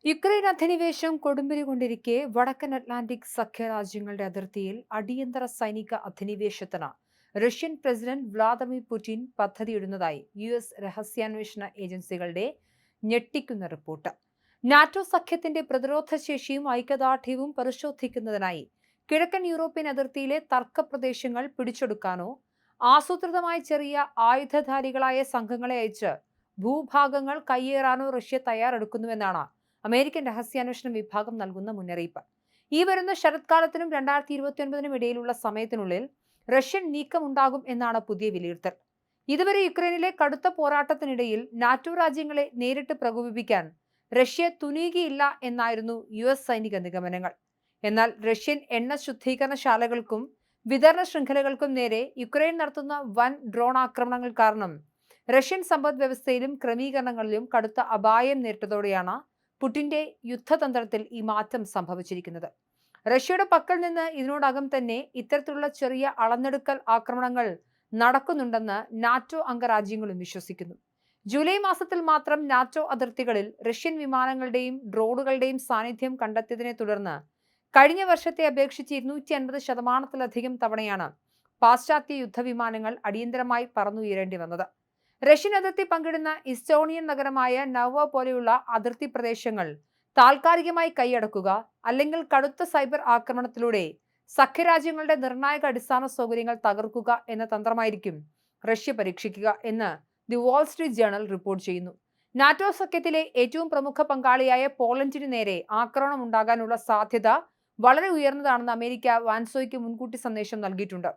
Ukraine അധിനിവേശം കൊടുമ്പിരി കൊണ്ടിരിക്കെ വടക്കൻ Atlantic സഖ്യരാജ്യങ്ങളുടെ അതിർത്തിയിൽ അടിയന്തര സൈനിക അധിനിവേശത്തിന് റഷ്യൻ പ്രസിഡന്റ് വ്ളാദിമിർ പുടിൻ പദ്ധതിയിടുന്നതായി US രഹസ്യാന്വേഷണ ഏജൻസികളുടെ ഞെട്ടിക്കുന്ന റിപ്പോർട്ട്. നാറ്റോ സഖ്യത്തിന്റെ പ്രതിരോധ ശേഷിയും ഐക്യദാർഢ്യവും പരിശോധിക്കുന്നതിനായി കിഴക്കൻ യൂറോപ്യൻ അതിർത്തിയിലെ തർക്ക പ്രദേശങ്ങൾ പിടിച്ചെടുക്കാനോ ആസൂത്രിതമായി ചെറിയ ആയുധധാരികളായ സംഘങ്ങളെ അയച്ച് ഭൂഭാഗങ്ങൾ കയ്യേറാനോ റഷ്യ തയ്യാറെടുക്കുന്നുവെന്നാണ് അമേരിക്കൻ രഹസ്യാന്വേഷണ വിഭാഗം നൽകുന്ന മുന്നറിയിപ്പ്. ഈ വരുന്ന ശരത്കാലത്തിനും 2029 ഇടയിലുള്ള സമയത്തിനുള്ളിൽ റഷ്യൻ നീക്കമുണ്ടാകും എന്നാണ് പുതിയ വിലയിരുത്തൽ. ഇതുവരെ യുക്രൈനിലെ കടുത്ത പോരാട്ടത്തിനിടയിൽ നാറ്റോ രാജ്യങ്ങളെ നേരിട്ട് പ്രകോപിപ്പിക്കാൻ റഷ്യ തുനിയുകയില്ല എന്നായിരുന്നു US സൈനിക നിഗമനങ്ങൾ. എന്നാൽ റഷ്യൻ എണ്ണ ശുദ്ധീകരണശാലകൾക്കും വിതരണ ശൃംഖലകൾക്കും നേരെ യുക്രൈൻ നടത്തുന്ന വൻ ഡ്രോൺ ആക്രമണങ്ങൾ കാരണം റഷ്യൻ സമ്പദ് വ്യവസ്ഥയിലും ക്രമീകരണങ്ങളിലും കടുത്ത അപായം നേരിട്ടതോടെയാണ് പുടിന്റെ യുദ്ധതന്ത്രത്തിൽ ഈ മാറ്റം സംഭവിച്ചിരിക്കുന്നത്. റഷ്യയുടെ പക്കൽ നിന്ന് ഇതിനോടകം തന്നെ ഇത്തരത്തിലുള്ള ചെറിയ അളന്നെടുക്കൽ ആക്രമണങ്ങൾ നടക്കുന്നുണ്ടെന്ന് നാറ്റോ അംഗരാജ്യങ്ങളും വിശ്വസിക്കുന്നു. ജൂലൈ മാസത്തിൽ മാത്രം നാറ്റോ അതിർത്തികളിൽ റഷ്യൻ വിമാനങ്ങളുടെയും ഡ്രോണുകളുടെയും സാന്നിധ്യം കണ്ടെത്തിയതിനെ തുടർന്ന് കഴിഞ്ഞ വർഷത്തെ അപേക്ഷിച്ച് 250% തവണയാണ് പാശ്ചാത്യ യുദ്ധവിമാനങ്ങൾ അടിയന്തരമായി പറന്നുയരേണ്ടി വന്നത്. റഷ്യൻ അതിർത്തി പങ്കിടുന്ന ഇസ്റ്റോണിയൻ നഗരമായ നവ പോലെയുള്ള അതിർത്തി പ്രദേശങ്ങൾ താൽക്കാലികമായി കൈയടക്കുക അല്ലെങ്കിൽ കടുത്ത സൈബർ ആക്രമണത്തിലൂടെ സഖ്യരാജ്യങ്ങളുടെ നിർണായക അടിസ്ഥാന സൗകര്യങ്ങൾ തകർക്കുക എന്ന തന്ത്രമായിരിക്കും റഷ്യ പരീക്ഷിക്കുക എന്ന് the Wall Street journal report ചെയ്യുന്നു. നാറ്റോ സഖ്യത്തിലെ ഏറ്റവും പ്രമുഖ പങ്കാളിയായ പോളണ്ടിന് നേരെ ആക്രമണം ഉണ്ടാകാനുള്ള സാധ്യത വളരെ ഉയർന്നതാണെന്ന് അമേരിക്ക വാൻസോയ്ക്ക് മുൻകൂട്ടി സന്ദേശം നൽകിയിട്ടുണ്ട്.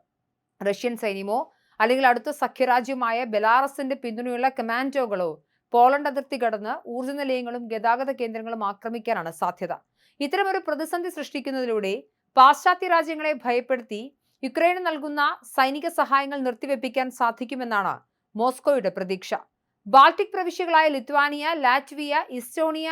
റഷ്യൻ സൈന്യമോ അല്ലെങ്കിൽ അടുത്ത സഖ്യരാജ്യമായ ബെലാറസിന്റെ പിന്തുണയുള്ള കമാൻഡോകളോ പോളണ്ട് അതിർത്തി കടന്ന് ഊർജ്ജ നിലയങ്ങളും ഗതാഗത കേന്ദ്രങ്ങളും ആക്രമിക്കാനാണ് സാധ്യത. ഇത്തരമൊരു പ്രതിസന്ധി സൃഷ്ടിക്കുന്നതിലൂടെ പാശ്ചാത്യ രാജ്യങ്ങളെ ഭയപ്പെടുത്തി യുക്രൈന് നൽകുന്ന സൈനിക സഹായങ്ങൾ നിർത്തിവെപ്പിക്കാൻ സാധിക്കുമെന്നാണ് മോസ്കോയുടെ പ്രതീക്ഷ. ബാൾട്ടിക് പ്രവിശ്യകളായ ലിത്വാനിയ, ലാറ്റ്വിയ, ഇസ്റ്റോണിയ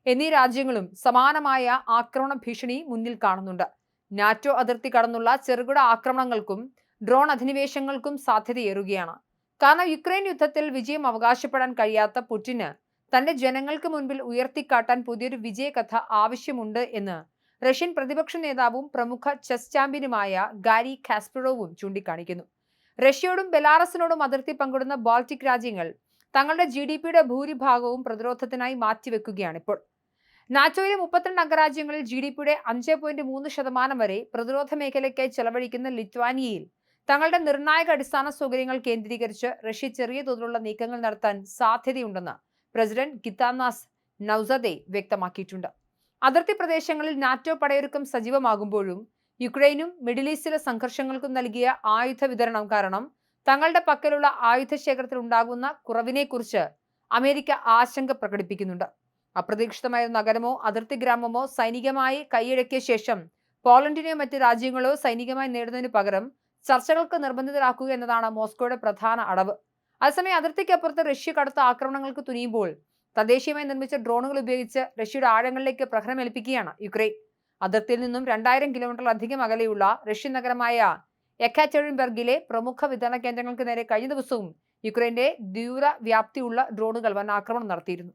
എന്നീ രാജ്യങ്ങളും സമാനമായ ആക്രമണ ഭീഷണി മുന്നിൽ കാണുന്നുണ്ട്. നാറ്റോ അതിർത്തി കടന്നുള്ള ചെറുകിട ആക്രമണങ്ങൾക്കും ഡ്രോൺ അധിനിവേശങ്ങൾക്കും സാധ്യതയേറുകയാണ്. കാരണം യുക്രൈൻ യുദ്ധത്തിൽ വിജയം അവകാശപ്പെടാൻ കഴിയാത്ത പുടിന് തന്റെ ജനങ്ങൾക്ക് മുൻപിൽ ഉയർത്തിക്കാട്ടാൻ പുതിയൊരു വിജയകഥ ആവശ്യമുണ്ട് എന്ന് റഷ്യൻ പ്രതിപക്ഷ നേതാവും പ്രമുഖ ചെസ് ചാമ്പ്യനുമായ ഗാരി കാസ്പറോവും ചൂണ്ടിക്കാണിക്കുന്നു. റഷ്യയോടും ബെലാറസിനോടും അതിർത്തി പങ്കിടുന്ന ബാൾട്ടിക് രാജ്യങ്ങൾ തങ്ങളുടെ GDPയുടെ ഭൂരിഭാഗവും പ്രതിരോധത്തിനായി മാറ്റിവെക്കുകയാണിപ്പോൾ. നാറ്റോയിലെ 32 അംഗരാജ്യങ്ങളിൽ GDPയുടെ 5.3% വരെ പ്രതിരോധ മേഖലയ്ക്കായി ചെലവഴിക്കുന്ന ലിത്വാനിയയിൽ തങ്ങളുടെ നിർണായക അടിസ്ഥാന സൗകര്യങ്ങൾ കേന്ദ്രീകരിച്ച് റഷ്യ ചെറിയ തോതിലുള്ള നീക്കങ്ങൾ നടത്താൻ സാധ്യതയുണ്ടെന്ന് പ്രസിഡന്റ് ഗിതാനാസ് നൗസദെ വ്യക്തമാക്കിയിട്ടുണ്ട്. അതിർത്തി പ്രദേശങ്ങളിൽ നാറ്റോ പടയൊരുക്കം സജീവമാകുമ്പോഴും യുക്രൈനും മിഡിൽ ഈസ്റ്റിലെ സംഘർഷങ്ങൾക്കും നൽകിയ ആയുധ വിതരണം കാരണം തങ്ങളുടെ പക്കലുള്ള ആയുധ ശേഖരത്തിൽ ഉണ്ടാകുന്ന കുറവിനെക്കുറിച്ച് അമേരിക്ക ആശങ്ക പ്രകടിപ്പിക്കുന്നുണ്ട്. അപ്രതീക്ഷിതമായ നഗരമോ അതിർത്തി ഗ്രാമമോ സൈനികമായി കൈയടക്കിയ ശേഷം പോളണ്ടിനെയോ മറ്റ് രാജ്യങ്ങളോ സൈനികമായി നേടുന്നതിന് പകരം ചർച്ചകൾക്ക് നിർബന്ധിതരാക്കുക എന്നതാണ് മോസ്കോയുടെ പ്രധാന അടവ്. അതേസമയം അതിർത്തിക്കപ്പുറത്ത് റഷ്യ കടുത്ത ആക്രമണങ്ങൾക്ക് തുനിയുമ്പോൾ തദ്ദേശീയമായി നിർമ്മിച്ച ഡ്രോണുകൾ ഉപയോഗിച്ച് റഷ്യയുടെ ആഴങ്ങളിലേക്ക് പ്രഹരമേൽപ്പിക്കുകയാണ് യുക്രൈൻ. അതിർത്തിയിൽ നിന്നും 2000 കിലോമീറ്ററിലധികം അകലെയുള്ള റഷ്യൻ നഗരമായ എക്കാറ്റെറിൻബർഗിലെ പ്രമുഖ വിതരണ കേന്ദ്രങ്ങൾക്ക് നേരെ കഴിഞ്ഞ ദിവസവും യുക്രൈന്റെ ദൂര വ്യാപ്തിയുള്ള ഡ്രോണുകൾ വൻ ആക്രമണം നടത്തിയിരുന്നു.